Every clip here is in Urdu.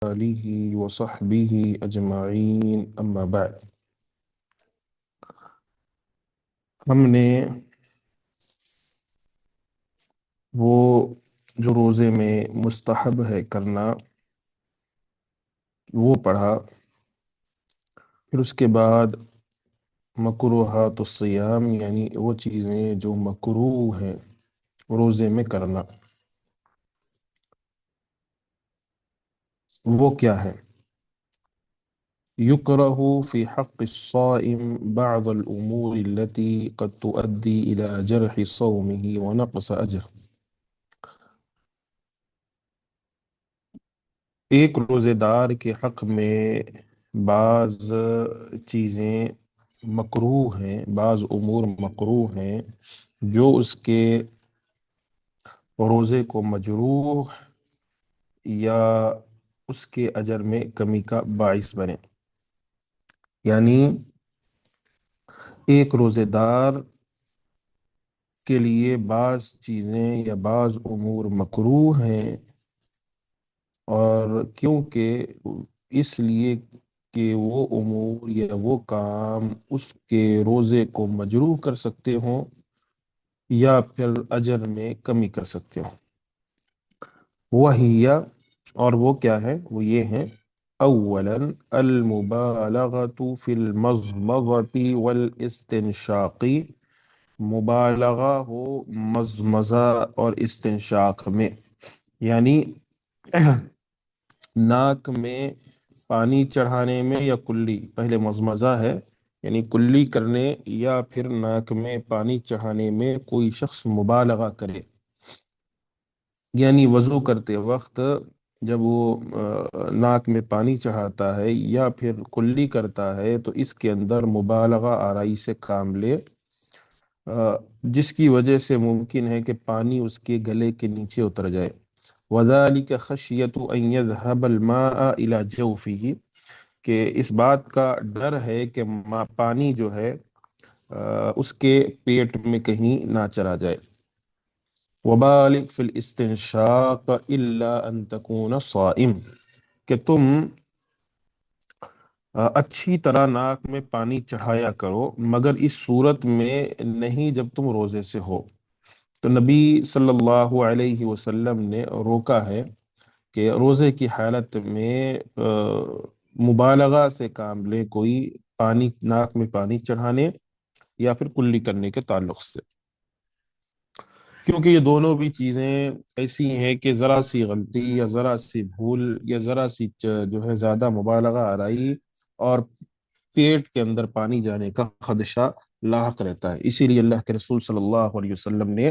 آلہ وصحبہ اجمعین، اما بعد۔ ہم نے وہ جو روزے میں مستحب ہے کرنا وہ پڑھا، پھر اس کے بعد مکروہات الصیام یعنی وہ چیزیں جو مکروہ ہیں روزے میں کرنا، وہ کیا ہے؟ يكره في حق الصائم بعض الأمور التي قد تؤدي إلى جرح صومه ونقص أجره۔ ایک روزے دار کے حق میں بعض چیزیں مکروہ ہیں، بعض امور مکروہ ہیں جو اس کے روزے کو مجروح یا اس کے اجر میں کمی کا باعث بنے۔ یعنی ایک روزے دار کے لیے بعض چیزیں یا بعض امور مکروہ ہیں، اور کیونکہ اس لیے کہ وہ امور یا وہ کام اس کے روزے کو مجروح کر سکتے ہوں یا پھر اجر میں کمی کر سکتے ہوں۔ وہی، اور وہ کیا ہے؟ وہ یہ ہیں: اولا المبالغۃ فی المضمضۃ والاستنشاق، مبالغہ ہو مضمضہ اور استنشاق میں، یعنی ناک میں پانی چڑھانے میں یا کلی، پہلے مضمضہ ہے یعنی کلی کرنے یا پھر ناک میں پانی چڑھانے میں کوئی شخص مبالغہ کرے، یعنی وضو کرتے وقت جب وہ ناک میں پانی چڑھاتا ہے یا پھر کلی کرتا ہے تو اس کے اندر مبالغہ آرائی سے کام لے، جس کی وجہ سے ممکن ہے کہ پانی اس کے گلے کے نیچے اتر جائے۔ وَذَلِكَ خَشْيَةُ أَن يَذْهَبَ الْمَاءَ إِلَى جَوْفِهِ، کہ اس بات کا ڈر ہے کہ پانی جو ہے اس کے پیٹ میں کہیں نہ چلا جائے۔ وَبَالِغْ فِي الْإِسْتِنشَاقِ إِلَّا أَن تَكُونَ صَائِمًا، کہ تم اچھی طرح ناک میں پانی چڑھایا کرو مگر اس صورت میں نہیں جب تم روزے سے ہو۔ تو نبی صلی اللہ علیہ وسلم نے روکا ہے کہ روزے کی حالت میں مبالغہ سے کام لے کوئی، پانی ناک میں پانی چڑھانے یا پھر کلی کرنے کے تعلق سے، کیونکہ یہ دونوں بھی چیزیں ایسی ہیں کہ ذرا سی غلطی یا ذرا سی بھول یا ذرا سی جو ہے زیادہ مبالغہ آرائی اور پیٹ کے اندر پانی جانے کا خدشہ لاحق رہتا ہے۔ اسی لیے اللہ کے رسول صلی اللہ علیہ وسلم نے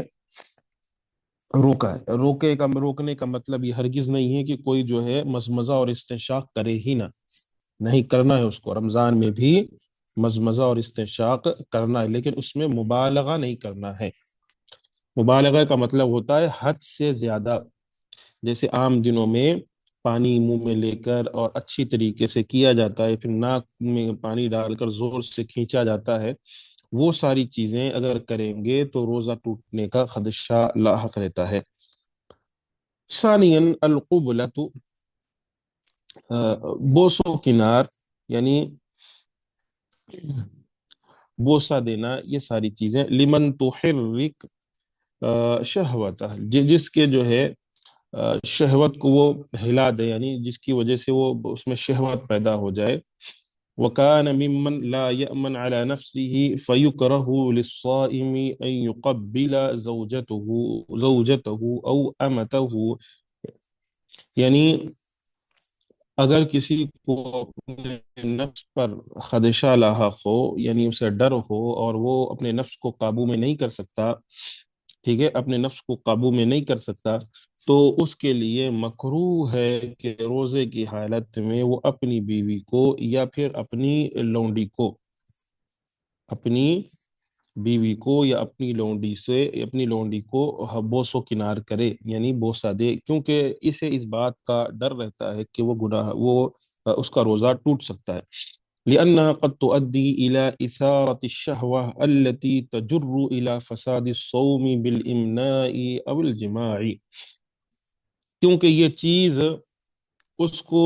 روکا ہے۔ روکنے کا مطلب یہ ہرگز نہیں ہے کہ کوئی جو ہے مزمزہ اور استنشاق کرے ہی نہ، نہیں کرنا ہے اس کو، رمضان میں بھی مزمزہ اور استنشاق کرنا ہے، لیکن اس میں مبالغہ نہیں کرنا ہے۔ مبالغہ کا مطلب ہوتا ہے حد سے زیادہ، جیسے عام دنوں میں پانی منہ میں لے کر اور اچھی طریقے سے کیا جاتا ہے، پھر ناک میں پانی ڈال کر زور سے کھینچا جاتا ہے، وہ ساری چیزیں اگر کریں گے تو روزہ ٹوٹنے کا خدشہ لاحق رہتا ہے۔ ثانیاً القبلۃ، بوس و کنار یعنی بوسہ دینا، یہ ساری چیزیں لمن تحرک شہوت، جس کے جو ہے شہوت کو وہ ہلا دے، یعنی جس کی وجہ سے وہ اس میں شہوت پیدا ہو جائے۔ وَكَانَ مِمَّنْ لَا يَأْمَنْ عَلَى نَفْسِهِ فَيُكْرَهُ لِلصَّائِمِ أَنْ يُقَبِّلَ زَوْجَتَهُ أَوْ أَمَتَهُ، یعنی اگر کسی کو اپنے نفس پر خدشہ لاحق ہو، یعنی اسے ڈر ہو اور وہ اپنے نفس کو قابو میں نہیں کر سکتا، ٹھیک ہے، اپنے نفس کو قابو میں نہیں کر سکتا، تو اس کے لیے مکروہ ہے کہ روزے کی حالت میں وہ اپنی بیوی کو یا پھر اپنی بیوی کو یا اپنی لونڈی کو بوس و کنار کرے، یعنی بوسہ دے، کیونکہ اسے اس بات کا ڈر رہتا ہے کہ وہ اس کا روزہ ٹوٹ سکتا ہے۔ لأنها قد تؤدي إلى إثارة الشهوة التي تجر إلى فساد الصوم بالإمناء أو الجماع، کیونکہ یہ چیز اس کو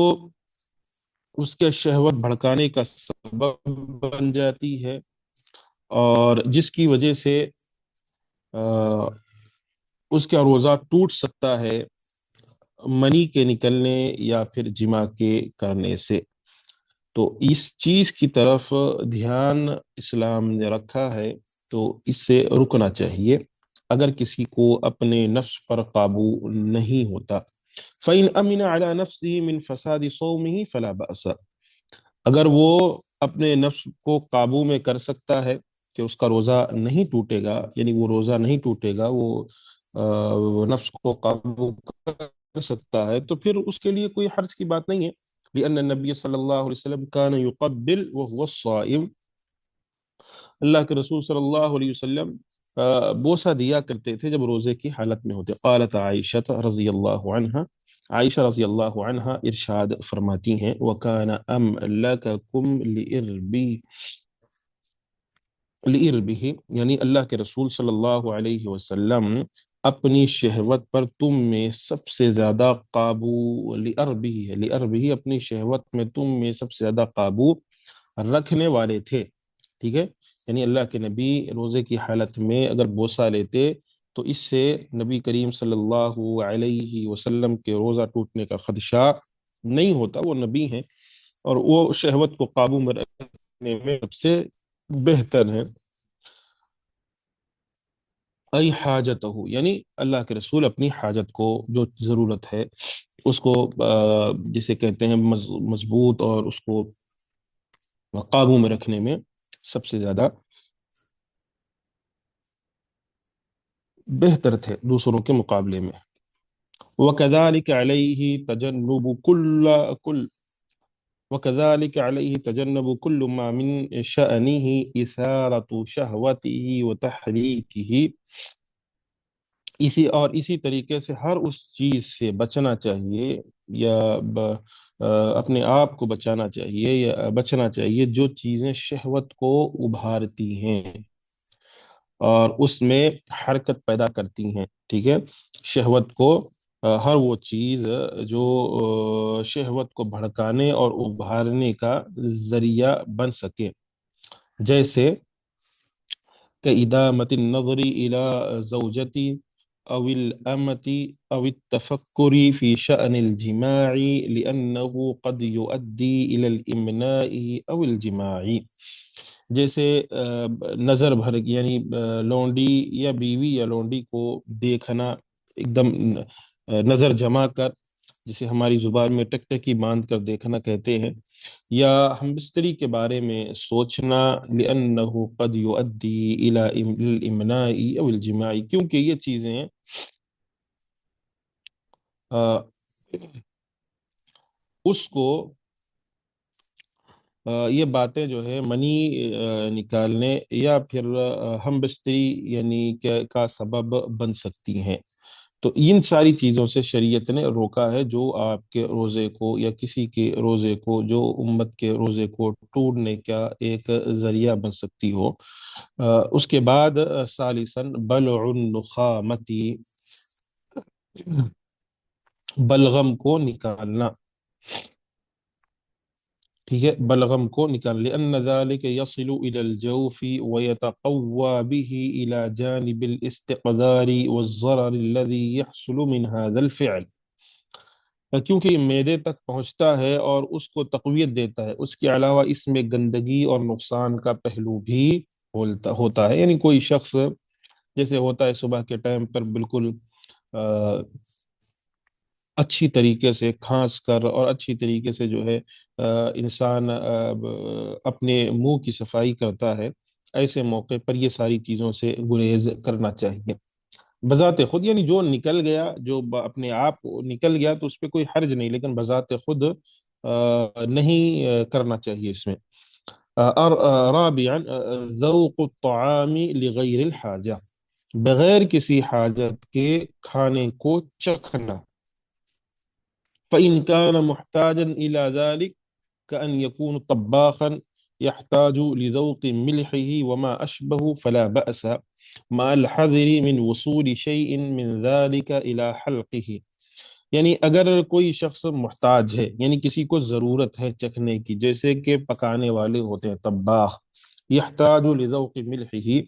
اس کے شہوت بھڑکانے کا سبب بن جاتی ہے، اور جس کی وجہ سے آ، اس کا روزہ ٹوٹ سکتا ہے منی کے نکلنے یا پھر جماع کے کرنے سے۔ تو اس چیز کی طرف دھیان اسلام نے رکھا ہے، تو اس سے رکنا چاہیے اگر کسی کو اپنے نفس پر قابو نہیں ہوتا۔ فَإِنْ أَمِنَ عَلَى نَفْسِهِ مِنْ فَسَادِ صَوْمِهِ فَلَا بَأْسَ، اگر وہ اپنے نفس کو قابو میں کر سکتا ہے کہ اس کا روزہ نہیں ٹوٹے گا، یعنی وہ روزہ نہیں ٹوٹے گا، وہ نفس کو قابو کر سکتا ہے، تو پھر اس کے لیے کوئی حرج کی بات نہیں ہے۔ لأن النبی صلی اللہ علیہ وسلم كان يقبل وهو الصائم، اللہ کے رسول صلی اللہ علیہ وسلم بوسہ دیا کرتے تھے جب روزے کی حالت میں ہوتے۔ قالت عائشہ رضی اللہ عنہا، عائشہ رضی اللہ عنہا ارشاد فرماتی ہیں، وَكَانَ أَمْلَكَكُمْ لِإِرْبِهِ، یعنی اللہ کے رسول صلی اللہ علیہ وسلم اپنی شہوت پر تم میں سب سے زیادہ قابو، لِأَرْبِهِ ہے، لِأَرْبِهِ اپنی شہوت میں تم میں سب سے زیادہ قابو رکھنے والے تھے، ٹھیک ہے۔ یعنی اللہ کے نبی روزے کی حالت میں اگر بوسہ لیتے تو اس سے نبی کریم صلی اللہ علیہ وسلم کے روزہ ٹوٹنے کا خدشہ نہیں ہوتا، وہ نبی ہیں اور وہ شہوت کو قابو میں رکھنے میں سب سے بہتر ہیں۔ ای حاجت ہو، یعنی اللہ کے رسول اپنی حاجت کو، جو ضرورت ہے اس کو جسے کہتے ہیں مضبوط اور اس کو قابو میں رکھنے میں سب سے زیادہ بہتر تھے دوسروں کے مقابلے میں۔ وَكَذَلِكَ عَلَيْهِ تَجَنُّبُ كُلَّ وَكَذَلِكَ عَلَيْهِ تَجَنُّبُ كُلُّ مَا مِنْ شَأْنِهِ إِثَارَةُ شَهْوَتِهِ وَتَحْرِيكِهِ، اسی طریقے سے ہر اس چیز سے بچنا چاہیے، یا اپنے آپ کو بچانا چاہیے یا بچنا چاہیے جو چیزیں شہوت کو ابھارتی ہیں اور اس میں حرکت پیدا کرتی ہیں، ٹھیک ہے۔ شہوت کو ہر وہ چیز جو شہوت کو بھڑکانے اور ابھارنے کا ذریعہ بن سکے، جیسے كإدامة النظر إلى زوجتي أو الأمة أو التفكر في شأن الجماع لأنه قد يؤدي إلى الإمناء أو الجماع، جیسے نظر بھر، یعنی لونڈی یا بیوی یا لونڈی کو دیکھنا ایک دم نظر جما کر، جسے ہماری زبان میں ٹک ٹکی باندھ کر دیکھنا کہتے ہیں، یا ہم بستری کے بارے میں سوچنا، لأنه قد يؤدي إلى الإمناء أو الجماع، کیونکہ یہ چیزیں اس کو یہ باتیں جو ہے منی نکالنے یا پھر ہم بستری یعنی کا سبب بن سکتی ہیں۔ تو ان ساری چیزوں سے شریعت نے روکا ہے، جو آپ کے روزے کو یا کسی کے روزے کو، جو امت کے روزے کو ٹوٹنے کا ایک ذریعہ بن سکتی ہو۔ اس کے بعد ثالثاً بلع النخامتی، بلغم کو نکالنا، ٹھیک ہے، بلغم کو نکال، لأن ذلك يصل إلى الجوف ويتقوى به إلى جانب الاستقذار والضرر الذي يحصل من هذا الفعل، کیونکہ یہ معدے تک پہنچتا ہے اور اس کو تقویت دیتا ہے، اس کے علاوہ اس میں گندگی اور نقصان کا پہلو بھی ہوتا ہے۔ یعنی کوئی شخص جیسے ہوتا ہے صبح کے ٹائم پر بالکل اچھی طریقے سے کھانس کر اور اچھی طریقے سے جو ہے انسان اپنے منہ کی صفائی کرتا ہے، ایسے موقع پر یہ ساری چیزوں سے گریز کرنا چاہیے بذات خود، یعنی جو نکل گیا، جو اپنے آپ نکل گیا تو اس پہ کوئی حرج نہیں، لیکن بذات خود نہیں کرنا چاہیے اس میں۔ اور رابعا ذوق الطعام لغیر الحاجہ، بغیر کسی حاجت کے کھانے کو چکھنا۔ فإن كان محتاجا إلى ذلك كأن يكون طباخا يحتاج لذوق ملحه وما أشبه فلا بأس، مع الحذر من وصول شيء من ذلك إلى حلقه، یعنی اگر کوئی شخص محتاج ہے، یعنی کسی کو ضرورت ہے چکھنے کی، جیسے کہ پکانے والے ہوتے ہیں طباخ، یحتاج لذوق ملحہ،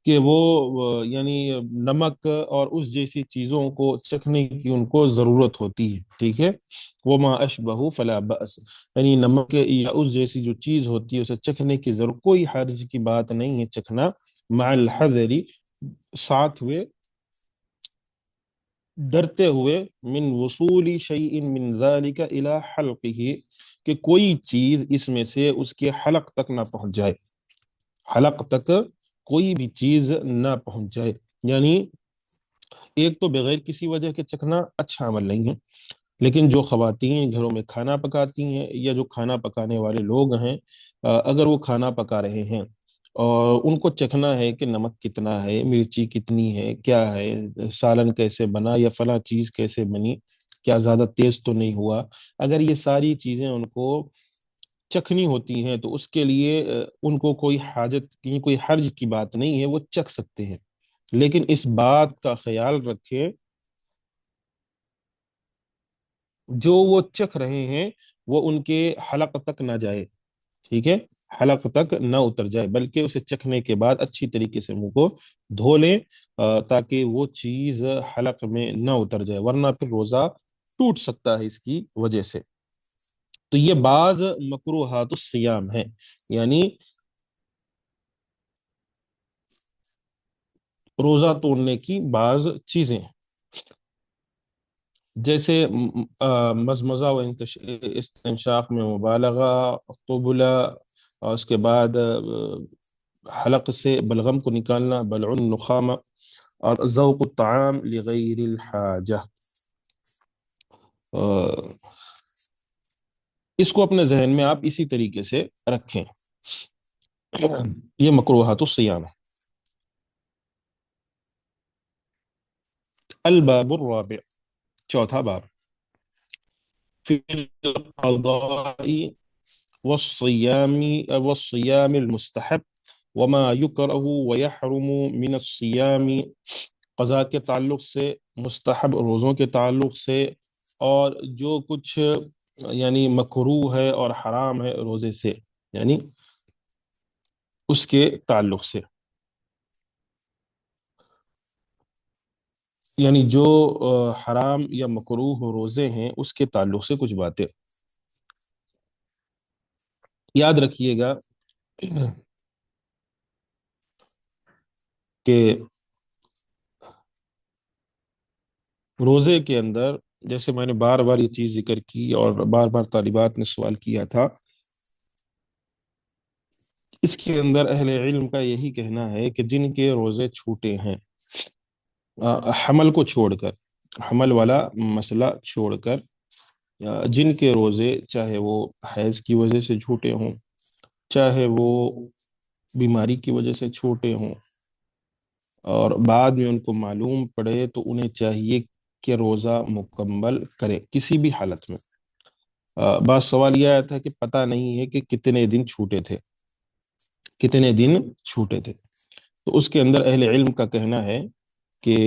کہ وہ یعنی نمک اور اس جیسی چیزوں کو چکھنے کی ان کو ضرورت ہوتی ہے، ٹھیک ہے، وما اشبہ فلا بأس، یعنی نمک یا اس جیسی جو چیز ہوتی ہے اسے چکھنے کی ضرورت، کوئی حرج کی بات نہیں ہے چکھنا، مع الحذر، ساتھ ہوئے ڈرتے ہوئے، من وصول شیء من ذلك الى حلقه، کہ کوئی چیز اس میں سے اس کے حلق تک نہ پہنچ جائے، حلق تک کوئی بھی چیز نہ پہنچ جائے، یعنی ایک تو بغیر کسی وجہ کے چکھنا اچھا عمل نہیں ہے، لیکن جو خواتین گھروں میں کھانا پکاتی ہیں یا جو کھانا پکانے والے لوگ ہیں، اگر وہ کھانا پکا رہے ہیں اور ان کو چکھنا ہے کہ نمک کتنا ہے، مرچی کتنی ہے، کیا ہے، سالن کیسے بنا یا فلاں چیز کیسے بنی، کیا زیادہ تیز تو نہیں ہوا، اگر یہ ساری چیزیں ان کو چکھنی ہوتی ہیں تو اس کے لیے ان کو کوئی حاجت کی، کوئی حرج کی بات نہیں ہے، وہ چکھ سکتے ہیں، لیکن اس بات کا خیال رکھیں جو وہ چکھ رہے ہیں وہ ان کے حلق تک نہ جائے، ٹھیک ہے، حلق تک نہ اتر جائے، بلکہ اسے چکھنے کے بعد اچھی طریقے سے منہ کو دھو لیں، تاکہ وہ چیز حلق میں نہ اتر جائے، ورنہ پھر روزہ ٹوٹ سکتا ہے اس کی وجہ سے۔ تو یہ بعض مکروہات الصیام ہے، یعنی روزہ توڑنے کی بعض چیزیں، جیسے مزمزہ و استنشاق میں مبالغہ، قبلہ، اور اس کے بعد حلق سے بلغم کو نکالنا، بلع النخامہ، اور ذوق الطعام لغیر الحاجہ، اس کو اپنے ذہن میں آپ اسی طریقے سے رکھیں۔ یہ مکروہات الصیام ہے۔ الباب الرابع، چوتھا باب، فی القضاء والصيام والصيام المستحب وما يكره ويحرم من الصيام، قضاء کے تعلق سے، مستحب روزوں کے تعلق سے، اور جو کچھ یعنی مکروہ ہے اور حرام ہے روزے سے، یعنی اس کے تعلق سے، یعنی جو حرام یا مکروہ روزے ہیں اس کے تعلق سے کچھ باتیں یاد رکھیے گا کہ روزے کے اندر، جیسے میں نے بار بار یہ چیز ذکر کی اور بار بار طالبات نے سوال کیا تھا، اس کے اندر اہل علم کا یہی کہنا ہے کہ جن کے روزے چھوٹے ہیں، حمل کو چھوڑ کر، حمل والا مسئلہ چھوڑ کر، جن کے روزے چاہے وہ حیض کی وجہ سے چھوٹے ہوں، چاہے وہ بیماری کی وجہ سے چھوٹے ہوں، اور بعد میں ان کو معلوم پڑے تو انہیں چاہیے کہ روزہ مکمل کرے کسی بھی حالت میں۔ بعض سوال یہ آیا تھا کہ پتہ نہیں ہے کہ کتنے دن چھوٹے تھے، کتنے دن چھوٹے تھے، تو اس کے اندر اہل علم کا کہنا ہے کہ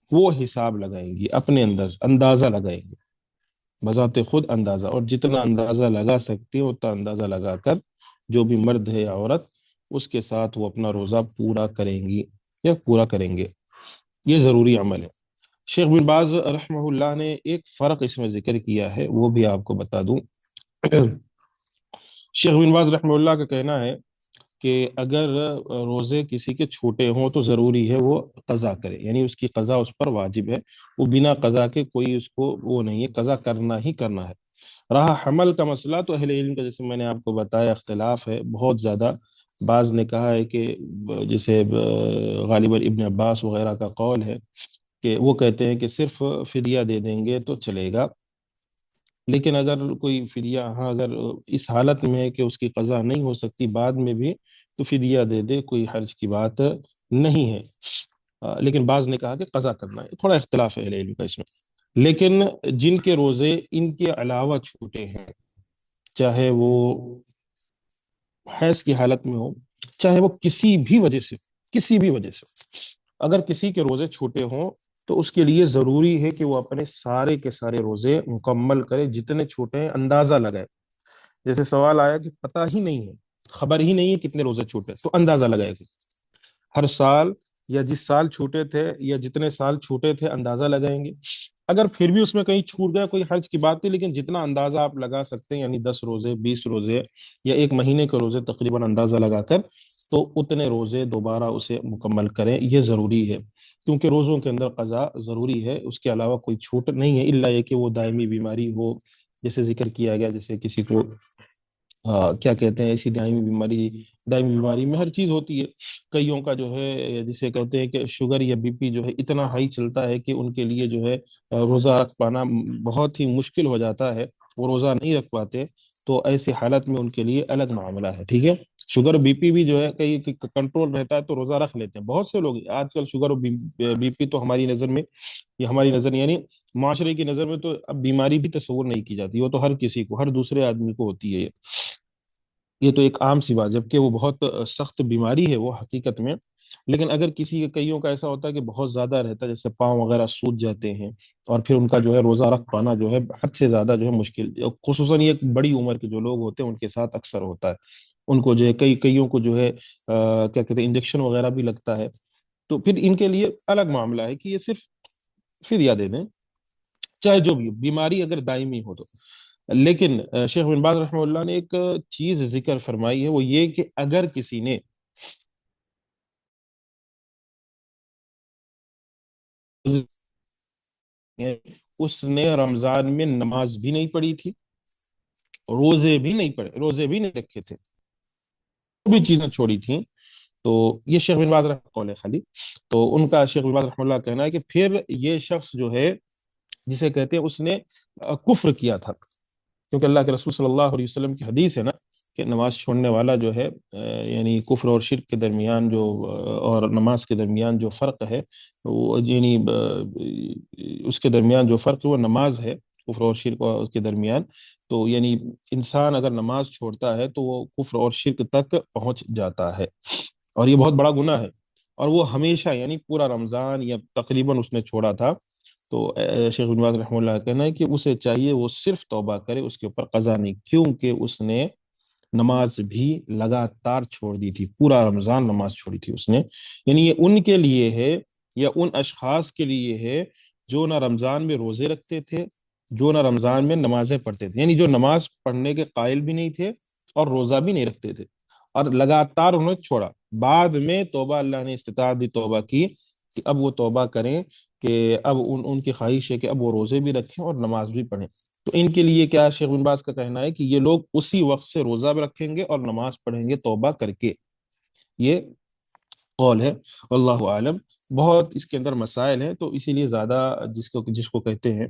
وہ حساب لگائیں گی، اپنے اندازہ لگائیں گے، بذات خود اندازہ، اور جتنا اندازہ لگا سکتے ہیں اتنا اندازہ لگا کر جو بھی مرد ہے یا عورت، اس کے ساتھ وہ اپنا روزہ پورا کریں گی یا پورا کریں گے، یہ ضروری عمل ہے۔ شیخ بن باز رحمہ اللہ نے ایک فرق اس میں ذکر کیا ہے، وہ بھی آپ کو بتا دوں۔ شیخ بن باز رحمہ اللہ کا کہنا ہے کہ اگر روزے کسی کے چھوٹے ہوں تو ضروری ہے وہ قضا کرے، یعنی اس کی قضا اس پر واجب ہے، وہ بنا قضا کے کوئی اس کو وہ نہیں ہے، قضا کرنا ہی کرنا ہے۔ رہا حمل کا مسئلہ، تو اہل علم کا جیسے میں نے آپ کو بتایا اختلاف ہے بہت زیادہ، بعض نے کہا ہے کہ جیسے غالباً ابن عباس وغیرہ کا قول ہے کہ وہ کہتے ہیں کہ صرف فدیہ دے دیں گے تو چلے گا، لیکن اگر کوئی فدیہ، ہاں اگر اس حالت میں ہے کہ اس کی قضا نہیں ہو سکتی بعد میں بھی، تو فدیہ دے دے، کوئی حرج کی بات نہیں ہے، لیکن بعض نے کہا کہ قضا کرنا ہے، تھوڑا اختلاف ہے اہل علم کا اس میں۔ لیکن جن کے روزے ان کے علاوہ چھوٹے ہیں، چاہے وہ حیض کی حالت میں ہو، چاہے وہ کسی بھی وجہ سے، کسی بھی وجہ سے، اگر کسی کے روزے چھوٹے ہوں تو اس کے لیے ضروری ہے کہ وہ اپنے سارے کے سارے روزے مکمل کرے، جتنے چھوٹے ہیں اندازہ لگائے۔ جیسے سوال آیا کہ پتہ ہی نہیں ہے، خبر ہی نہیں ہے کتنے روزے چھوٹے، تو اندازہ لگائے گا ہر سال، یا جس سال چھوٹے تھے یا جتنے سال چھوٹے تھے اندازہ لگائیں گے۔ اگر پھر بھی اس میں کہیں چھوٹ گیا، کوئی حرج کی بات نہیں، لیکن جتنا اندازہ آپ لگا سکتے ہیں، یعنی 10 روزے، 20 روزے، یا ایک مہینے کے روزے تقریباً اندازہ لگا کر، تو اتنے روزے دوبارہ اسے مکمل کریں، یہ ضروری ہے، کیونکہ روزوں کے اندر قضا ضروری ہے، اس کے علاوہ کوئی چھوٹ نہیں ہے، الا یہ کہ وہ دائمی بیماری ہو، جیسے ذکر کیا گیا، جیسے کسی کو کیا کہتے ہیں، ایسی دائمی بیماری میں ہر چیز ہوتی ہے، کئیوں کا جو ہے جسے کہتے ہیں کہ شوگر یا بی پی جو ہے اتنا ہائی چلتا ہے کہ ان کے لیے جو ہے روزہ رکھ پانا بہت ہی مشکل ہو جاتا ہے، وہ روزہ نہیں رکھ پاتے، تو ایسی حالت میں ان کے لیے الگ معاملہ ہے، ٹھیک ہے۔ شوگر بی پی بھی جو ہے کئی کنٹرول رہتا ہے تو روزہ رکھ لیتے ہیں بہت سے لوگ آج کل۔ شوگر اور بی پی تو ہماری نظر میں، یہ ہماری نظر یعنی معاشرے کی نظر میں تو اب بیماری بھی تصور نہیں کی جاتی، وہ تو ہر کسی کو، ہر دوسرے آدمی کو ہوتی ہے یہ تو ایک عام سی بات، جبکہ وہ بہت سخت بیماری ہے وہ حقیقت میں۔ لیکن اگر کسی کے کئیوں کا ایسا ہوتا ہے کہ بہت زیادہ رہتا ہے، جیسے پاؤں وغیرہ سوج جاتے ہیں، اور پھر ان کا جو ہے روزہ رکھ پانا جو ہے حد سے زیادہ جو ہے مشکل، خصوصاً یہ بڑی عمر کے جو لوگ ہوتے ہیں ان کے ساتھ اکثر ہوتا ہے، ان کو جو ہے کئیوں کو جو ہے کیا کہتے ہیں انجیکشن وغیرہ بھی لگتا ہے، تو پھر ان کے لیے الگ معاملہ ہے کہ یہ صرف فدیہ دے دیں، چاہے جو بھی بیماری اگر دائمی ہو تو۔ لیکن شیخ بن باز رحمہ اللہ نے ایک چیز ذکر فرمائی ہے، وہ یہ کہ اگر کسی نے اس نے رمضان میں نماز بھی نہیں پڑھی تھی، روزے بھی نہیں پڑے، روزے بھی نہیں رکھے تھے، وہ بھی چیزیں چھوڑی تھیں، تو یہ شیخ بن باز رحمہ قول ہے خالی، تو ان کا شیخ بن باز رحمہ اللہ کہنا ہے کہ پھر یہ شخص جو ہے جسے کہتے ہیں اس نے کفر کیا تھا، کیونکہ اللہ کے رسول صلی اللہ علیہ وسلم کی حدیث ہے نا کہ نماز چھوڑنے والا جو ہے یعنی کفر اور شرک کے درمیان جو اور نماز کے درمیان جو فرق ہے، وہ یعنی اس کے درمیان جو فرق ہے وہ نماز ہے، کفر اور شرک اور اس کے درمیان، تو یعنی انسان اگر نماز چھوڑتا ہے تو وہ کفر اور شرک تک پہنچ جاتا ہے، اور یہ بہت بڑا گناہ ہے، اور وہ ہمیشہ یعنی پورا رمضان یا تقریباً اس نے چھوڑا تھا، تو شیخ بن باز رحمہ اللہ کا کہنا ہے کہ اسے چاہیے وہ صرف توبہ کرے، اس کے اوپر قضا نہیں، کیونکہ اس نے نماز بھی لگاتار چھوڑ دی تھی، پورا رمضان نماز چھوڑی تھی اس نے، یعنی یہ ان کے لیے ہے، یا ان اشخاص کے لیے ہے جو نہ رمضان میں روزے رکھتے تھے، جو نہ رمضان میں نمازیں پڑھتے تھے، یعنی جو نماز پڑھنے کے قائل بھی نہیں تھے اور روزہ بھی نہیں رکھتے تھے، اور لگاتار انہوں نے چھوڑا، بعد میں توبہ اللہ نے استطاعت دی توبہ کی کہ اب وہ توبہ کریں، کہ اب ان کی خواہش ہے کہ اب وہ روزے بھی رکھیں اور نماز بھی پڑھیں، تو ان کے لیے کیا شیخ بن باز کا کہنا ہے کہ یہ لوگ اسی وقت سے روزہ بھی رکھیں گے اور نماز پڑھیں گے توبہ کر کے، یہ قول ہے، واللہ عالم۔ بہت اس کے اندر مسائل ہیں، تو اسی لیے زیادہ جس کو کہتے ہیں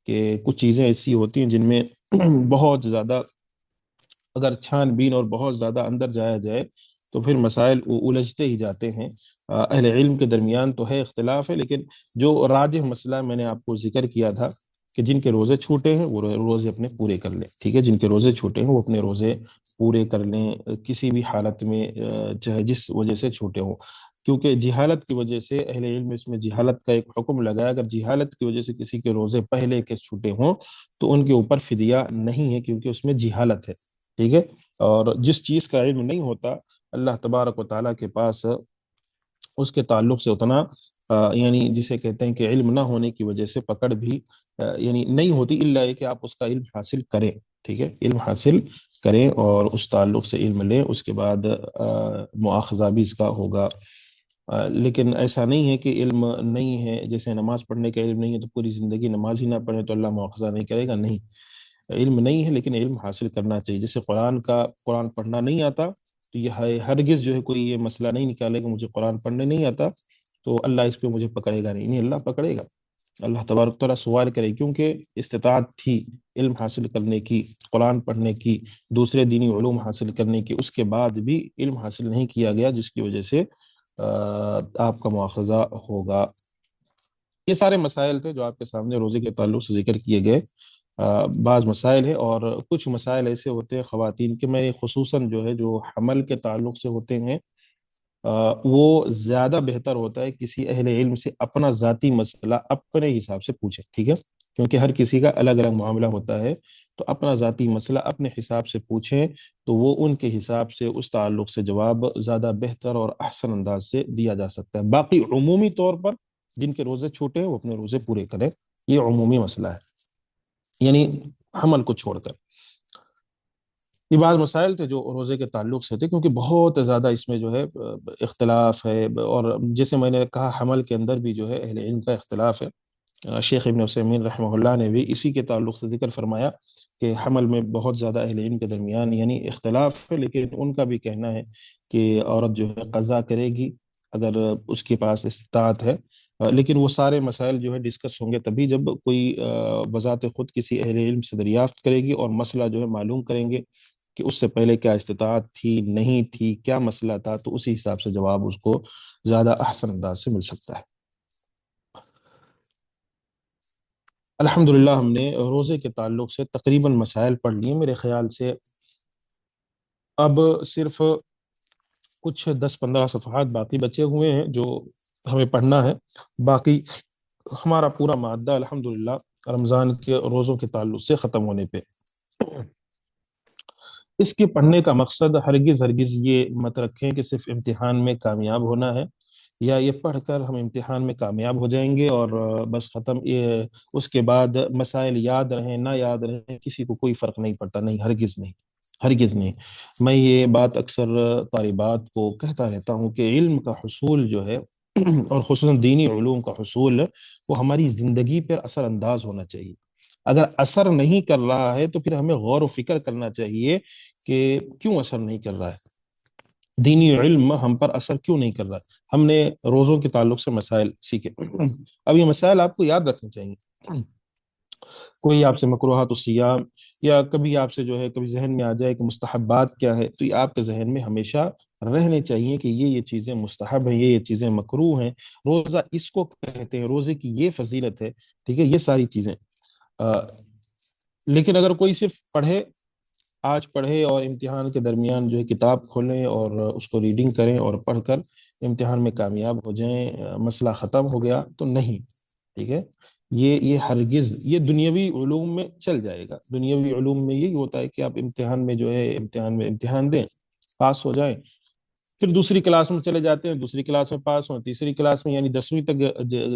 کہ کچھ چیزیں ایسی ہوتی ہیں جن میں بہت زیادہ اگر چھان بین اور بہت زیادہ اندر جایا جائے تو پھر مسائل الجھتے ہی جاتے ہیں، اہل علم کے درمیان تو ہے اختلاف ہے، لیکن جو راجح مسئلہ میں نے آپ کو ذکر کیا تھا کہ جن کے روزے چھوٹے ہیں وہ روزے اپنے پورے کر لیں، ٹھیک ہے، جن کے روزے چھوٹے ہیں وہ اپنے روزے پورے کر لیں، کسی بھی حالت میں چاہے جس وجہ سے چھوٹے ہوں، کیونکہ جہالت کی وجہ سے اہل علم اس میں جہالت کا ایک حکم لگایا، اگر جہالت کی وجہ سے کسی کے روزے پہلے کے چھوٹے ہوں تو ان کے اوپر فدیہ نہیں ہے، کیونکہ اس میں جہالت ہے، ٹھیک ہے، اور جس چیز کا علم نہیں ہوتا اللہ تبارک و تعالیٰ کے پاس اس کے تعلق سے اتنا یعنی جسے کہتے ہیں کہ علم نہ ہونے کی وجہ سے پکڑ بھی یعنی نہیں ہوتی، الا یہ کہ آپ اس کا علم حاصل کریں، ٹھیک ہے، علم حاصل کریں اور اس تعلق سے علم لیں، اس کے بعد مواخذہ بھی اس کا ہوگا، لیکن ایسا نہیں ہے کہ علم نہیں ہے، جیسے نماز پڑھنے کا علم نہیں ہے تو پوری زندگی نماز ہی نہ پڑھے تو اللہ مواخذہ نہیں کرے گا، نہیں، علم نہیں ہے لیکن علم حاصل کرنا چاہیے، جیسے قرآن پڑھنا نہیں آتا تو یہ ہرگز جو ہے کوئی یہ مسئلہ نہیں نکالے کہ مجھے قرآن پڑھنے نہیں آتا تو اللہ اس پہ مجھے پکڑے گا، نہیں، اللہ پکڑے گا، اللہ تبارک تعالیٰ سوال کرے، کیونکہ استطاعت تھی علم حاصل کرنے کی، قرآن پڑھنے کی، دوسرے دینی علوم حاصل کرنے کی، اس کے بعد بھی علم حاصل نہیں کیا گیا، جس کی وجہ سے آپ کا مواخذہ ہوگا۔ یہ سارے مسائل تھے جو آپ کے سامنے روزے کے تعلق سے ذکر کیے گئے، بعض مسائل ہے، اور کچھ مسائل ایسے ہوتے ہیں خواتین کے، میں خصوصاً جو ہے جو حمل کے تعلق سے ہوتے ہیں وہ زیادہ بہتر ہوتا ہے کسی اہل علم سے اپنا ذاتی مسئلہ اپنے حساب سے پوچھے، ٹھیک ہے؟ کیونکہ ہر کسی کا الگ الگ معاملہ ہوتا ہے، تو اپنا ذاتی مسئلہ اپنے حساب سے پوچھیں، تو وہ ان کے حساب سے اس تعلق سے جواب زیادہ بہتر اور احسن انداز سے دیا جا سکتا ہے۔ باقی عمومی طور پر جن کے روزے چھوٹے ہیں وہ اپنے روزے پورے کریں، یہ عمومی مسئلہ ہے، یعنی حمل کو چھوڑ کر۔ یہ بعض مسائل تھے جو روزے کے تعلق سے تھے، کیونکہ بہت زیادہ اس میں جو ہے اختلاف ہے، اور جیسے میں نے کہا حمل کے اندر بھی جو ہے اہل علم کا اختلاف ہے۔ شیخ ابن عثیمین رحمہ اللہ نے بھی اسی کے تعلق سے ذکر فرمایا کہ حمل میں بہت زیادہ اہل علم کے درمیان یعنی اختلاف ہے، لیکن ان کا بھی کہنا ہے کہ عورت جو ہے قضا کرے گی اگر اس کے پاس استطاعت ہے، لیکن وہ سارے مسائل جو ہے ڈسکس ہوں گے تبھی جب کوئی بذات خود کسی اہل علم سے دریافت کرے گی اور مسئلہ جو ہے معلوم کریں گے کہ اس سے پہلے کیا استطاعت تھی نہیں تھی، کیا مسئلہ تھا، تو اسی حساب سے جواب اس کو زیادہ احسن انداز سے مل سکتا ہے۔ الحمدللہ ہم نے روزے کے تعلق سے تقریباً مسائل پڑھ لیے، میرے خیال سے اب صرف کچھ 10-15 صفحات باقی بچے ہوئے ہیں جو ہمیں پڑھنا ہے، باقی ہمارا پورا مادہ الحمدللہ رمضان کے روزوں کے تعلق سے ختم ہونے پہ۔ اس کے پڑھنے کا مقصد ہرگز ہرگز یہ مت رکھیں کہ صرف امتحان میں کامیاب ہونا ہے، یا یہ پڑھ کر ہم امتحان میں کامیاب ہو جائیں گے اور بس ختم، یہ اس کے بعد مسائل یاد رہیں نہ یاد رہیں کسی کو کوئی فرق نہیں پڑتا، نہیں، ہرگز نہیں، ہرگز نہیں۔ میں یہ بات اکثر طالبات کو کہتا رہتا ہوں کہ علم کا حصول جو ہے اور خصوصاً دینی علوم کا حصول، وہ ہماری زندگی پر اثر انداز ہونا چاہیے۔ اگر اثر نہیں کر رہا ہے تو پھر ہمیں غور و فکر کرنا چاہیے کہ کیوں اثر نہیں کر رہا ہے، دینی علم ہم پر اثر کیوں نہیں کر رہا ہے۔ ہم نے روزوں کے تعلق سے مسائل سیکھے، اب یہ مسائل آپ کو یاد رکھنے چاہیے۔ کوئی آپ سے مکروہات الصیام، یا کبھی آپ سے جو ہے کبھی ذہن میں آ جائے کہ مستحبات کیا ہے، تو یہ آپ کے ذہن میں ہمیشہ رہنے چاہیے کہ یہ چیزیں مستحب ہیں، یہ چیزیں مکروہ ہیں، روزہ اس کو کہتے ہیں، روزے کی یہ فضیلت ہے، ٹھیک ہے، یہ ساری چیزیں۔ لیکن اگر کوئی صرف پڑھے، آج پڑھے اور امتحان کے درمیان جو ہے کتاب کھولیں اور اس کو ریڈنگ کریں اور پڑھ کر امتحان میں کامیاب ہو جائیں، مسئلہ ختم ہو گیا، تو نہیں، ٹھیک ہے، یہ ہرگز، یہ دنیاوی علوم میں چل جائے گا۔ دنیاوی علوم میں یہی ہوتا ہے کہ آپ امتحان میں جو ہے امتحان دیں، پاس ہو جائیں، پھر دوسری کلاس میں چلے جاتے ہیں، دوسری کلاس میں پاس ہوں، تیسری کلاس میں یعنی 10ویں تک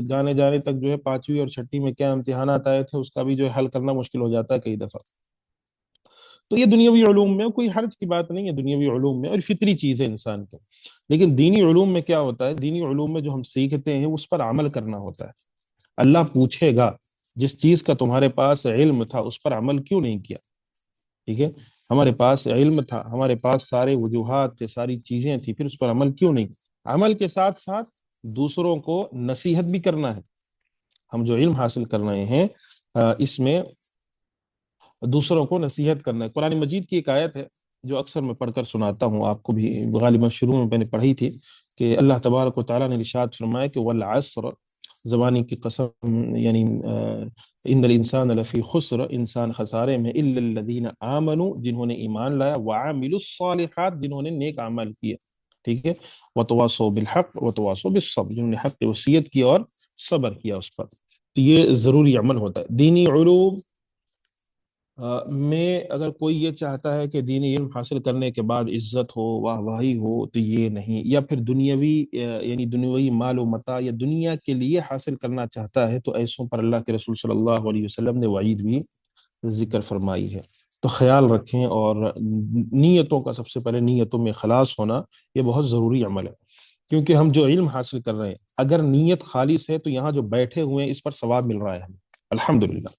جانے تک جو ہے 5ویں اور 6ٹھی میں کیا امتحانات آئے تھے اس کا بھی جو ہے حل کرنا مشکل ہو جاتا ہے کئی دفعہ۔ تو یہ دنیاوی علوم میں کوئی حرج کی بات نہیں ہے، دنیاوی علوم میں، اور فطری چیز ہے انسان کو۔ لیکن دینی علوم میں کیا ہوتا ہے، دینی علوم میں جو ہم سیکھتے ہیں اس پر عمل کرنا ہوتا ہے۔ اللہ پوچھے گا جس چیز کا تمہارے پاس علم تھا اس پر عمل کیوں نہیں کیا، ٹھیک ہے، ہمارے پاس علم تھا، ہمارے پاس سارے وجوہات تھے، ساری چیزیں تھیں، پھر اس پر عمل کیوں نہیں؟ عمل کے ساتھ ساتھ دوسروں کو نصیحت بھی کرنا ہے۔ ہم جو علم حاصل کر رہے ہیں اس میں دوسروں کو نصیحت کرنا ہے۔ قرآن مجید کی ایک آیت ہے جو اکثر میں پڑھ کر سناتا ہوں آپ کو بھی، غالباً شروع میں نے پڑھی تھی، کہ اللہ تبارک و تعالیٰ نے ارشاد فرمایا کہ والعصر، زمانے کی قسم، یعنی ان الانسان لفی خسر، انسان خسارے میں، الا الذین آمنوا، جنہوں نے ایمان لایا، وعملوا الصالحات، جنہوں نے نیک عمل کیا، ٹھیک ہے، وتواصوا بالحق وتواصوا بالصبر، جنہوں نے حق کی وصیت کی اور صبر کیا اس پر۔ تو یہ ضروری عمل ہوتا ہے۔ دینی علوم میں اگر کوئی یہ چاہتا ہے کہ دینی علم حاصل کرنے کے بعد عزت ہو، واہ واہی ہو، تو یہ نہیں، یا پھر دنیاوی یعنی دنیاوی مال و متاع یا دنیا کے لیے حاصل کرنا چاہتا ہے، تو ایسوں پر اللہ کے رسول صلی اللہ علیہ وسلم نے وعید بھی ذکر فرمائی ہے۔ تو خیال رکھیں، اور نیتوں کا، سب سے پہلے نیتوں میں خلاص ہونا یہ بہت ضروری عمل ہے، کیونکہ ہم جو علم حاصل کر رہے ہیں اگر نیت خالص ہے تو یہاں جو بیٹھے ہوئے ہیں اس پر ثواب مل رہا ہے ہمیں، الحمدللہ۔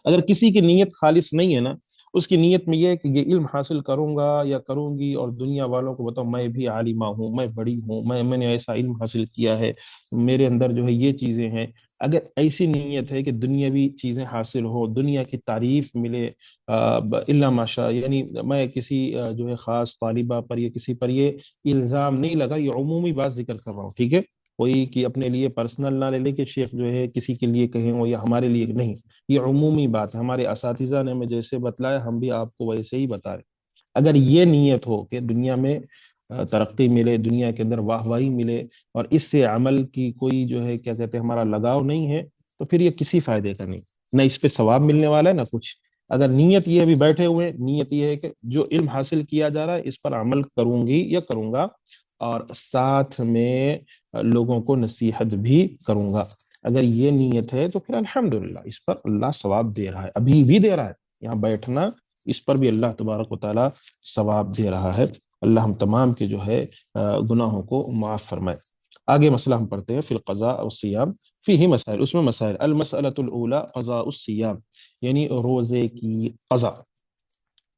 اگر کسی کی نیت خالص نہیں ہے نا، اس کی نیت میں یہ ہے کہ یہ علم حاصل کروں گا یا کروں گی اور دنیا والوں کو بتاؤں میں بھی عالمہ ہوں، میں بڑی ہوں، میں نے ایسا علم حاصل کیا ہے، میرے اندر جو ہے یہ چیزیں ہیں، اگر ایسی نیت ہے کہ دنیاوی چیزیں حاصل ہو، دنیا کی تعریف ملے، الا ماشاء، یعنی میں کسی جو ہے خاص طالبہ پر یا کسی پر یہ الزام نہیں لگا، یہ عمومی بات ذکر کر رہا ہوں، ٹھیک ہے، کوئی کہ اپنے لیے پرسنل نہ لے لے کہ شیخ جو ہے کسی کے لیے کہیں وہ یا ہمارے لیے نہیں، یہ عمومی بات ہے، ہمارے اساتذہ نے ہمیں جیسے بتلایا ہم بھی آپ کو ویسے ہی بتا رہے۔ اگر یہ نیت ہو کہ دنیا میں ترقی ملے، دنیا کے اندر واہ واہی ملے، اور اس سے عمل کی کوئی جو ہے کیا کہتے ہیں ہمارا لگاؤ نہیں ہے، تو پھر یہ کسی فائدے کا نہیں، نہ اس پہ ثواب ملنے والا ہے نہ کچھ۔ اگر نیت یہ ابھی بیٹھے ہوئے نیت یہ ہے کہ جو علم حاصل کیا جا رہا ہے اس پر عمل کروں گی یا کروں گا، اور ساتھ میں لوگوں کو نصیحت بھی کروں گا، اگر یہ نیت ہے تو پھر الحمدللہ اس پر اللہ ثواب دے رہا ہے، ابھی بھی دے رہا ہے، یہاں بیٹھنا اس پر بھی اللہ تبارک و تعالی ثواب دے رہا ہے۔ اللہ ہم تمام کے جو ہے گناہوں کو معاف فرمائے۔ آگے مسئلہ ہم پڑھتے ہیں فی القضاء والصیام، فیہ مسائل، اس میں مسائل، المسألۃ الاولی قضاء الصیام، یعنی روزے کی قضا۔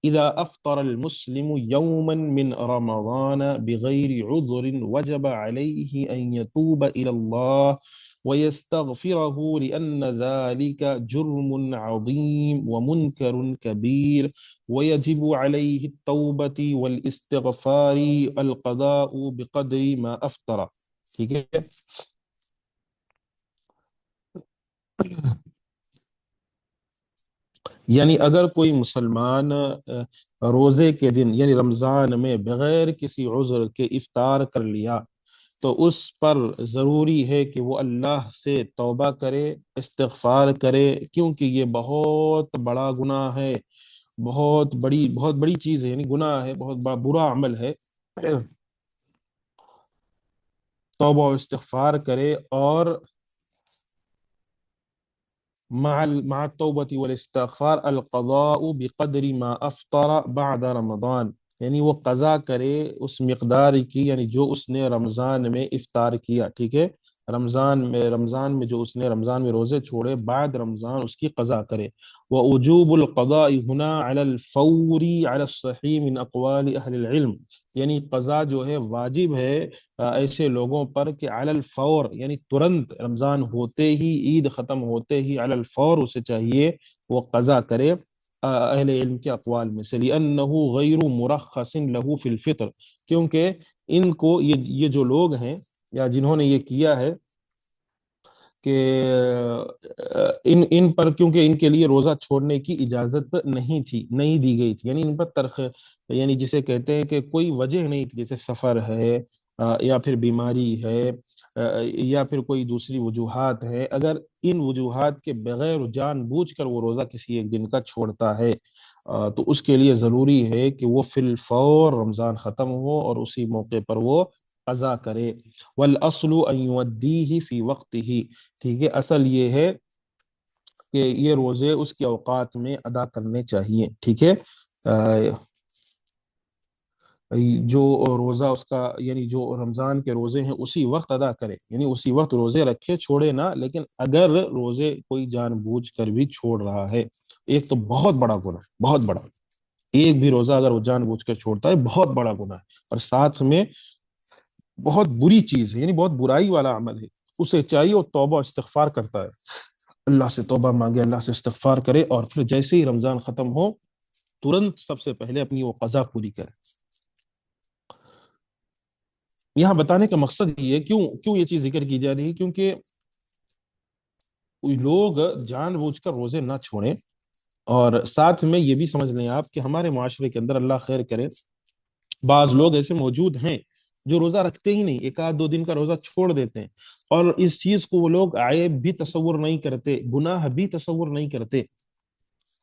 إذا أفطر المسلم يوما من رمضان بغير عذر وجب عليه أن يتوب إلى الله ويستغفره، لأن ذلك جرم عظيم ومنكر كبير، ويجب عليه التوبة والاستغفار، القضاء بقدر ما أفطر۔ ٹھیک ہے، یعنی اگر کوئی مسلمان روزے کے دن یعنی رمضان میں بغیر کسی عذر کے افطار کر لیا، تو اس پر ضروری ہے کہ وہ اللہ سے توبہ کرے، استغفار کرے، کیونکہ یہ بہت بڑا گناہ ہے، بہت بڑی چیز ہے، یعنی گناہ ہے، بہت بڑا برا عمل ہے۔ توبہ و استغفار کرے، اور مع التوبة والاستغفار القضاء بقدر ما افطر بعد رمضان، یعنی وہ قضا کرے اس مقدار کی، یعنی جو اس نے رمضان میں افطار کیا، ٹھیک ہے، رمضان میں جو اس نے رمضان میں روزے چھوڑے، بعد رمضان اس کی قضا کرے۔ ووجوب القضاء هنا على الفور على الصحيح من اقوال اهل العلم، یعنی قضا جو ہے واجب ہے ایسے لوگوں پر کہ علی الفور، یعنی ترنت رمضان ہوتے ہی، عید ختم ہوتے ہی علی الفور اسے چاہیے وہ قضا کرے، اہل علم کے اقوال میں سے، لأنه غیر مرخص له فی الفطر، کیونکہ ان کو یہ جو لوگ ہیں یا جنہوں نے یہ کیا ہے کہ ان پر، کیونکہ ان کے لیے روزہ چھوڑنے کی اجازت نہیں تھی، نہیں دی گئی تھی، یعنی ان پر یعنی جسے کہتے ہیں کہ کوئی وجہ نہیں تھی، جیسے سفر ہے یا پھر بیماری ہے یا پھر کوئی دوسری وجوہات ہے، اگر ان وجوہات کے بغیر جان بوجھ کر وہ روزہ کسی ایک دن کا چھوڑتا ہے تو اس کے لیے ضروری ہے کہ وہ فی الفور رمضان ختم ہو اور اسی موقع پر وہ قضا کرے۔ والاصل ان یودیہ فی وقتہ، ٹھیک ہے، اصل یہ ہے کہ یہ روزے اس کے اوقات میں ادا کرنے چاہیے، ٹھیک ہے، جو روزہ اس کا یعنی جو رمضان کے روزے ہیں اسی وقت ادا کرے، یعنی اسی وقت روزے رکھے، چھوڑے نہ، لیکن اگر روزے کوئی جان بوجھ کر بھی چھوڑ رہا ہے، ایک تو بہت بڑا گناہ، بہت بڑا، ایک بھی روزہ اگر وہ جان بوجھ کر چھوڑتا ہے بہت بڑا گناہ ہے، اور ساتھ میں بہت بری چیز ہے، یعنی بہت برائی والا عمل ہے، اسے چاہیے وہ توبہ استغفار کرتا ہے، اللہ سے توبہ مانگے، اللہ سے استغفار کرے، اور پھر جیسے ہی رمضان ختم ہو ترنت سب سے پہلے اپنی وہ قضا پوری کرے۔ یہاں بتانے کا مقصد یہ ہے، کیوں یہ چیز ذکر کی جا رہی ہے، کیونکہ لوگ جان بوجھ کر روزے نہ چھوڑیں، اور ساتھ میں یہ بھی سمجھ لیں آپ کہ ہمارے معاشرے کے اندر اللہ خیر کرے بعض لوگ ایسے موجود ہیں جو روزہ رکھتے ہی نہیں، ایک آدھ دو دن کا روزہ چھوڑ دیتے ہیں، اور اس چیز کو وہ لوگ عیب بھی تصور نہیں کرتے، گناہ بھی تصور نہیں کرتے،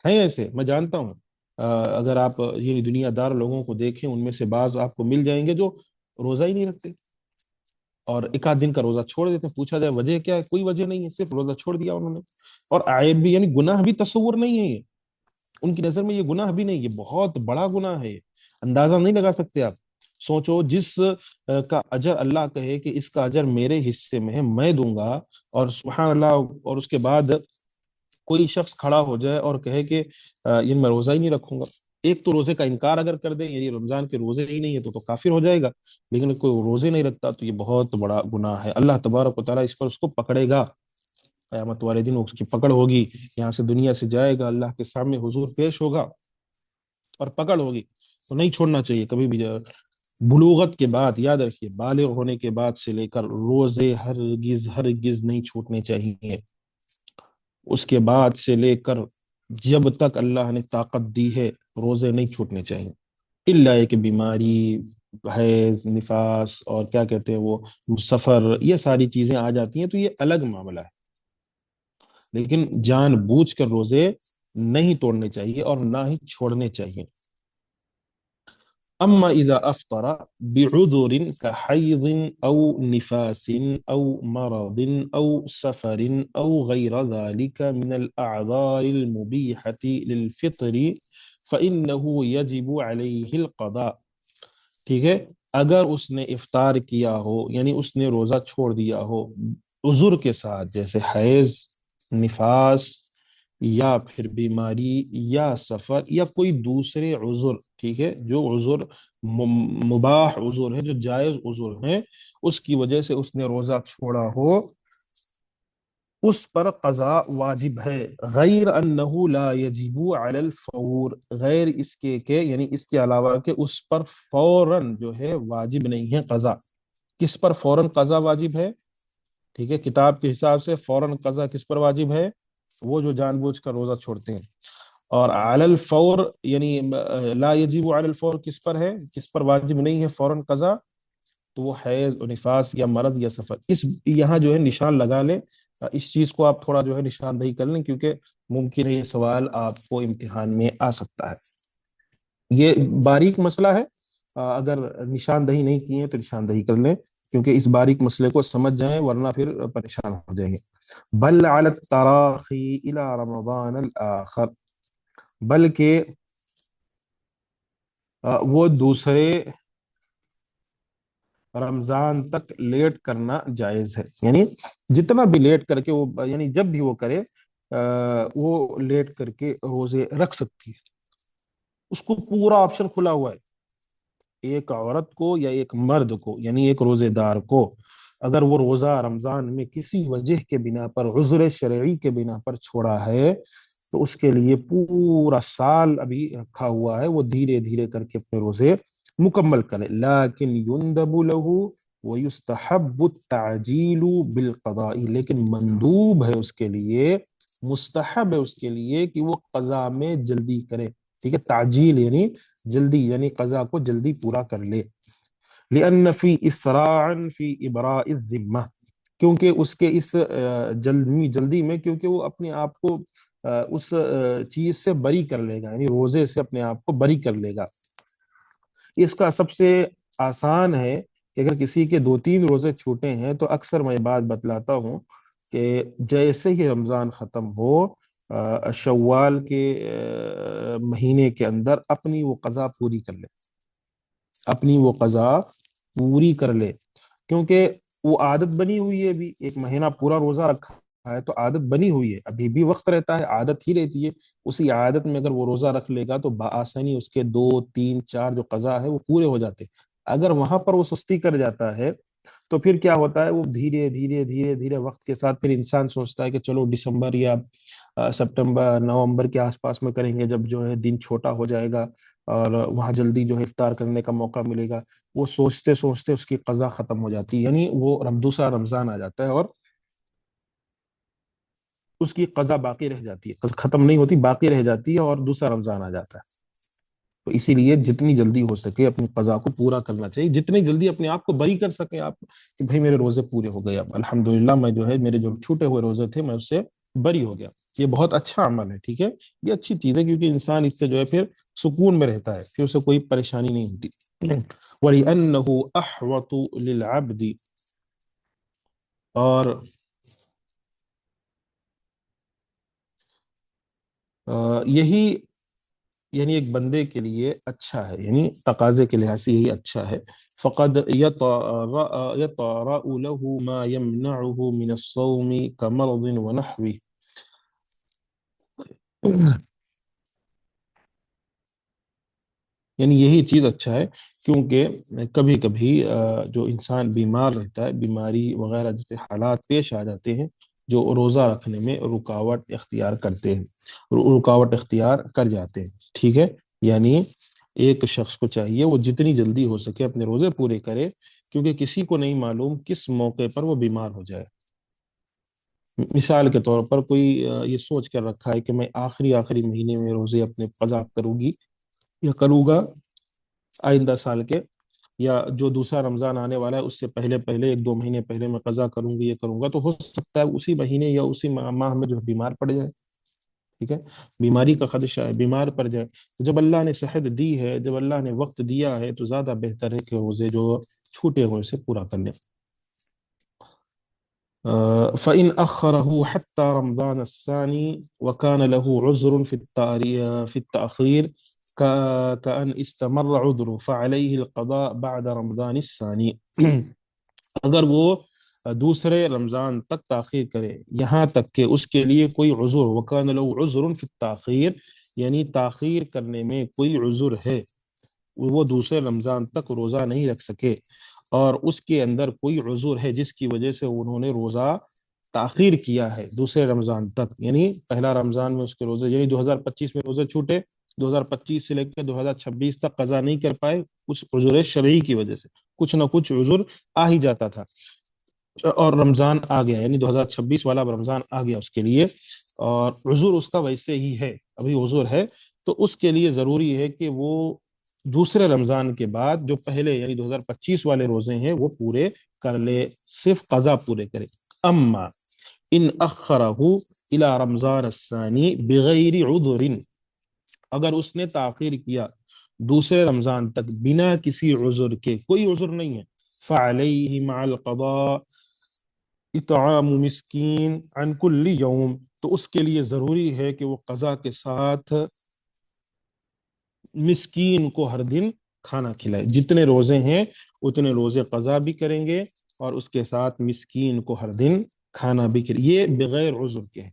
ہیں ایسے، میں جانتا ہوں، اگر آپ یہ دنیا دار لوگوں کو دیکھیں ان میں سے بعض آپ کو مل جائیں گے جو روزہ ہی نہیں رکھتے اور ایک آدھ دن کا روزہ چھوڑ دیتے ہیں، پوچھا جائے وجہ کیا ہے، کوئی وجہ نہیں ہے، صرف روزہ چھوڑ دیا انہوں نے، اور عیب بھی یعنی گناہ بھی تصور نہیں ہے، یہ ان کی نظر میں یہ گناہ بھی نہیں، یہ بہت بڑا گناہ ہے، اندازہ نہیں لگا سکتے آپ، سوچو جس کا اجر اللہ کہے کہ اس کا اجر میرے حصے میں ہے، میں دوں گا، اور سبحان اللہ، اور اس کے بعد کوئی شخص کھڑا ہو جائے اور کہے کہ یہ میں روزہ ہی نہیں رکھوں گا، ایک تو روزے کا انکار اگر کر دیں، یعنی رمضان کے روزے ہی نہیں ہے تو کافر ہو جائے گا، لیکن کوئی روزے نہیں رکھتا تو یہ بہت بڑا گناہ ہے، اللہ تبارک و تعالیٰ اس پر اس کو پکڑے گا، قیامت والے دن اس کی پکڑ ہوگی، یہاں سے دنیا سے جائے گا، اللہ کے سامنے حضور پیش ہوگا اور پکڑ ہوگی، تو نہیں چھوڑنا چاہیے کبھی بھی۔ بلوغت کے بعد، یاد رکھیے، بالغ ہونے کے بعد سے لے کر روزے ہرگز ہرگز نہیں چھوٹنے چاہیے، اس کے بعد سے لے کر جب تک اللہ نے طاقت دی ہے روزے نہیں چھوٹنے چاہیے، الا ایک بیماری، حیض، نفاس اور کیا کہتے ہیں وہ سفر، یہ ساری چیزیں آ جاتی ہیں تو یہ الگ معاملہ ہے، لیکن جان بوجھ کر روزے نہیں توڑنے چاہیے اور نہ ہی چھوڑنے چاہیے۔ اما اذا افطر بعذر كحيض او نفاس او مرض او سفر او غير ذلك من الاعذار المبيحة للفطر فانه يجب عليه القضاء۔ ٹھیک ہے، اگر اس نے افطار کیا ہو یعنی اس نے روزہ چھوڑ دیا ہو عذر کے ساتھ، جیسے حیض، نفاس، یا پھر بیماری یا سفر یا کوئی دوسرے عذر، ٹھیک ہے، جو عذر مباح عذر ہے، جو جائز عذر ہے، اس کی وجہ سے اس نے روزہ چھوڑا ہو، اس پر قضاء واجب ہے، غیر انہ لا یجب علی الفور، غیر اس کے یعنی اس کے علاوہ کہ اس پر فوراً جو ہے واجب نہیں ہے قضاء۔ کس پر فوراً قضاء واجب ہے؟ ٹھیک ہے، کتاب کے حساب سے فوراً قضاء کس پر واجب ہے؟ وہ جو جان بوجھ کر روزہ چھوڑتے ہیں۔ اور علی الفور یعنی لا یجب علی الفور کس پر ہے، کس پر واجب نہیں ہے فوراً قضاء؟ تو وہ حیض و نفاس یا مرض یا سفر، اس یہاں جو ہے نشان لگا لیں، اس چیز کو آپ تھوڑا جو ہے نشاندہی کر لیں، کیونکہ ممکن ہے یہ سوال آپ کو امتحان میں آ سکتا ہے۔ یہ باریک مسئلہ ہے، اگر نشاندہی نہیں کی ہے تو نشاندہی کر لیں، کیونکہ اس باریک مسئلے کو سمجھ جائیں ورنہ پھر پریشان ہو جائیں گے۔ بل علی التراخی الی رمضان الاخر، بلکہ وہ دوسرے رمضان تک لیٹ کرنا جائز ہے، یعنی جتنا بھی لیٹ کر کے وہ، یعنی جب بھی وہ کرے وہ لیٹ کر کے روزے رکھ سکتی ہے، اس کو پورا آپشن کھلا ہوا ہے۔ ایک عورت کو یا ایک مرد کو، یعنی ایک روزے دار کو، اگر وہ روزہ رمضان میں کسی وجہ کے بنا پر، عذر شرعی کے بنا پر چھوڑا ہے، تو اس کے لیے پورا سال ابھی رکھا ہوا ہے، وہ دھیرے دھیرے کر کے اپنے روزے مکمل کرے، لیکن یندب له ویستحب التعجیل بالقضاء، لیکن مندوب ہے اس کے لیے، مستحب ہے اس کے لیے کہ وہ قضا میں جلدی کرے، ٹھیک ہے، تعجیل یعنی جلدی، یعنی قضا کو جلدی پورا کر لے، لأن فی اسراع فی ابراء الذمہ، کیونکہ اس کے اس جلدی میں، کیونکہ وہ اپنے آپ کو اس چیز سے بری کر لے گا، یعنی روزے سے اپنے آپ کو بری کر لے گا۔ اس کا سب سے آسان ہے کہ اگر کسی کے 2 3 روزے چھوٹے ہیں تو اکثر میں بات بتلاتا ہوں کہ جیسے ہی رمضان ختم ہو، شوال کے مہینے کے اندر اپنی وہ قضا پوری کر لے، اپنی وہ قضا پوری کر لے، کیونکہ وہ عادت بنی ہوئی ہے، ابھی ایک مہینہ پورا روزہ رکھا ہے تو عادت بنی ہوئی ہے، ابھی بھی وقت رہتا ہے، عادت ہی رہتی ہے، اسی عادت میں اگر وہ روزہ رکھ لے گا تو بآسانی اس کے 2 3 4 جو قضا ہے وہ پورے ہو جاتے۔ اگر وہاں پر وہ سستی کر جاتا ہے تو پھر کیا ہوتا ہے، وہ دھیرے دھیرے دھیرے دھیرے وقت کے ساتھ پھر انسان سوچتا ہے کہ چلو دسمبر یا سپٹمبر نومبر کے آس پاس میں کریں گے، جب جو ہے دن چھوٹا ہو جائے گا اور وہاں جلدی جو ہے افطار کرنے کا موقع ملے گا، وہ سوچتے سوچتے اس کی قضا ختم ہو جاتی ہے، یعنی وہ دوسرا رمضان آ جاتا ہے اور اس کی قضا باقی رہ جاتی ہے، ختم نہیں ہوتی، باقی رہ جاتی ہے اور دوسرا رمضان آ جاتا ہے۔ تو اسی لیے جتنی جلدی ہو سکے اپنی قضا کو پورا کرنا چاہیے، جتنی جلدی اپنے آپ کو بری کر سکیں آپ کہ بھئی میرے روزے پورے ہو گئے، اب الحمدللہ میں جو ہے میرے جو چھوٹے ہوئے روزے تھے میں اس سے بری ہو گیا، یہ بہت اچھا عمل ہے، ٹھیک ہے، یہ اچھی چیز ہے، کیونکہ انسان اس سے جو ہے پھر سکون میں رہتا ہے، پھر اسے کوئی پریشانی نہیں ہوتی۔ وَلِأَنَّهُ أَحْوَطُ لِلْعَبْدِ، اور یہی یعنی ایک بندے کے لیے اچھا ہے، یعنی تقاضے کے لحاظ سے یہی اچھا ہے، فقد يطرأ له ما يمنعه من الصوم كمرض ونحوه، یعنی یہی چیز اچھا ہے، کیونکہ کبھی کبھی جو انسان بیمار رہتا ہے، بیماری وغیرہ جیسے حالات پیش آ جاتے ہیں جو روزہ رکھنے میں رکاوٹ اختیار کرتے ہیں، رکاوٹ اختیار کر جاتے ہیں، ٹھیک ہے، یعنی ایک شخص کو چاہیے وہ جتنی جلدی ہو سکے اپنے روزے پورے کرے، کیونکہ کسی کو نہیں معلوم کس موقع پر وہ بیمار ہو جائے۔ مثال کے طور پر کوئی یہ سوچ کر رکھا ہے کہ میں آخری مہینے میں روزے اپنے قضا کروں گی یا کروں گا آئندہ سال کے، یا جو دوسرا رمضان آنے والا ہے اس سے پہلے پہلے 1 2 مہینے پہلے میں قضا کروں گی، یہ کروں گا، تو ہو سکتا ہے اسی مہینے یا اسی ماہ میں جو بیمار پڑ جائے، ٹھیک ہے، بیماری کا خدشہ ہے، بیمار پڑ جائے، تو جب اللہ نے صحت دی ہے، جب اللہ نے وقت دیا ہے، تو زیادہ بہتر ہے کہ روزے جو چھوٹے ہوئے سے پورا کر لیں۔ فإن أخره حتى رمضان الثاني وكان له عذر في التأخير كأن استمر عذره فعليه القضاء بعد رمضان الثاني۔ اگر وہ دوسرے رمضان تک تاخیر کرے، یہاں تک کہ اس کے لیے کوئی عذر، وکان له عذر فی التاخیر، یعنی تاخیر کرنے میں کوئی عذر ہے، وہ دوسرے رمضان تک روزہ نہیں رکھ سکے، اور اس کے اندر کوئی عذر ہے جس کی وجہ سے انہوں نے روزہ تاخیر کیا ہے دوسرے رمضان تک، یعنی پہلا رمضان میں اس کے روزے، یعنی 2025 میں روزے چھوٹے، 2025 سے لے کے 2026 تک قضا نہیں کر پائے، اس عذر شرعی کی وجہ سے کچھ نہ کچھ عذر آ ہی جاتا تھا، اور رمضان آ گیا، یعنی 2026 والا رمضان آ گیا اس کے لیے، اور عذر اس کا ویسے ہی ہے، ابھی عذر ہے، تو اس کے لیے ضروری ہے کہ وہ دوسرے رمضان کے بعد جو پہلے یعنی 2025 والے روزے ہیں وہ پورے کر لے، صرف قضا پورے کرے۔ اما ان اخرہ الى رمضان الثانی بغیر عذر، اگر اس نے تاخیر کیا دوسرے رمضان تک بنا کسی عذر کے، کوئی عذر نہیں ہے، فعلیہ مع القضاء اطعام مسکین عن کل یوم، تو اس کے لیے ضروری ہے کہ وہ قضا کے ساتھ مسکین کو ہر دن کھانا کھلائے، جتنے روزے ہیں اتنے روزے قضا بھی کریں گے، اور اس کے ساتھ مسکین کو ہر دن کھانا بھی کریں، یہ بغیر عذر کے ہے،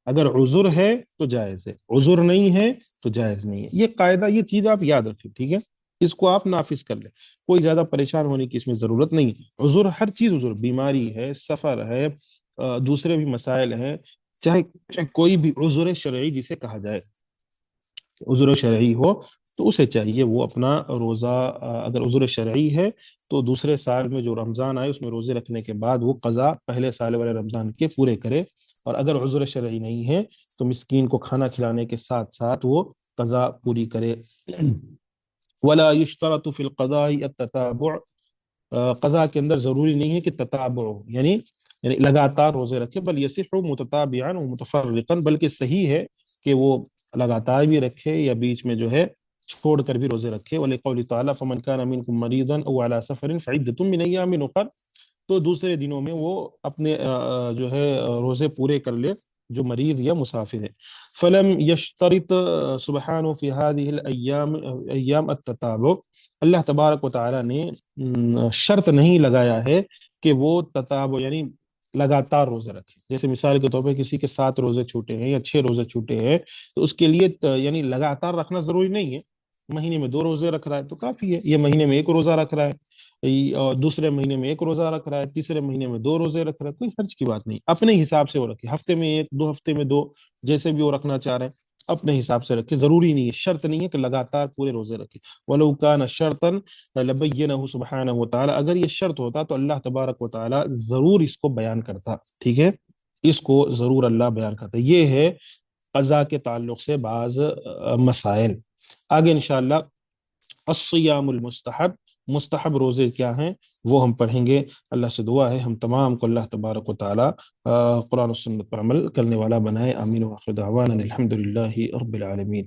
اگر عذر ہے تو جائز ہے، عذر نہیں ہے تو جائز نہیں ہے، یہ قاعدہ، یہ چیز آپ یاد رکھیں، ٹھیک ہے، اس کو آپ نافذ کر لیں، کوئی زیادہ پریشان ہونے کی اس میں ضرورت نہیں، عذر ہر چیز، عذر بیماری ہے، سفر ہے، دوسرے بھی مسائل ہیں، چاہے کوئی بھی عذر شرعی جسے کہا جائے، عذر شرعی ہو تو اسے چاہیے وہ اپنا روزہ، اگر عذر شرعی ہے تو دوسرے سال میں جو رمضان آئے اس میں روزے رکھنے کے بعد وہ قضا پہلے سال والے رمضان کے پورے کرے، اور اگر عذر شرعی نہیں ہے تو مسکین کو کھانا کھلانے کے ساتھ ساتھ وہ قضا پوری کرے۔ ولا يشترط في القضاء التتابع، قضا کے اندر ضروری نہیں ہے کہ تتابع ہو، یعنی لگاتار روزے رکھے، بل یصح متتابعا ومتفرقا، بلکہ صحیح ہے کہ وہ لگاتار بھی رکھے یا بیچ میں جو ہے چھوڑ کر بھی روزے رکھے، ولقول تعالی فمن كان منكم مريضا او على سفر فعدة من ايام اخر، تو دوسرے دنوں میں وہ اپنے جو ہے روزے پورے کر لے جو مریض یا مسافر ہے۔ فلم یشترط سبحانہ فی هذه ایام التتابع، اللہ تبارک و تعالی نے شرط نہیں لگایا ہے کہ وہ تتابع یعنی لگاتار روزے رکھے، جیسے مثال کے طور پہ کسی کے 7 روزے چھوٹے ہیں یا 6 روزے چھوٹے ہیں تو اس کے لیے یعنی لگاتار رکھنا ضروری نہیں ہے، مہینے میں 2 روزے رکھ رہا ہے تو کافی ہے، یہ مہینے میں 1 روزہ رکھ رہا ہے، اور دوسرے مہینے میں 1 روزہ رکھ رہا ہے، تیسرے مہینے میں 2 روزے رکھ رہا ہے، کوئی حرج کی بات نہیں، اپنے حساب سے وہ رکھے، ہفتے میں 1 2 ہفتے میں 2، جیسے بھی وہ رکھنا چاہ رہے ہیں اپنے حساب سے رکھے، ضروری نہیں ہے، شرط نہیں ہے کہ لگاتار پورے روزے رکھے، ولو کان شرطا لبینہ سبحانہ وتعالی، اگر یہ شرط ہوتا تو اللہ تبارک و تعالی ضرور اس کو بیان کرتا، ٹھیک ہے، اس کو ضرور اللہ بیان کرتا۔ یہ ہے قضا کے تعلق سے بعض مسائل۔ آگے انشاءاللہ الصیام المستحب، مستحب روزے کیا ہیں وہ ہم پڑھیں گے، اللہ سے دعا ہے ہم تمام کو اللہ تبارک و تعالی قرآن و سنت پر عمل کرنے والا بنائے، آمین، وآخر دعوانا الحمد للہ رب العالمین۔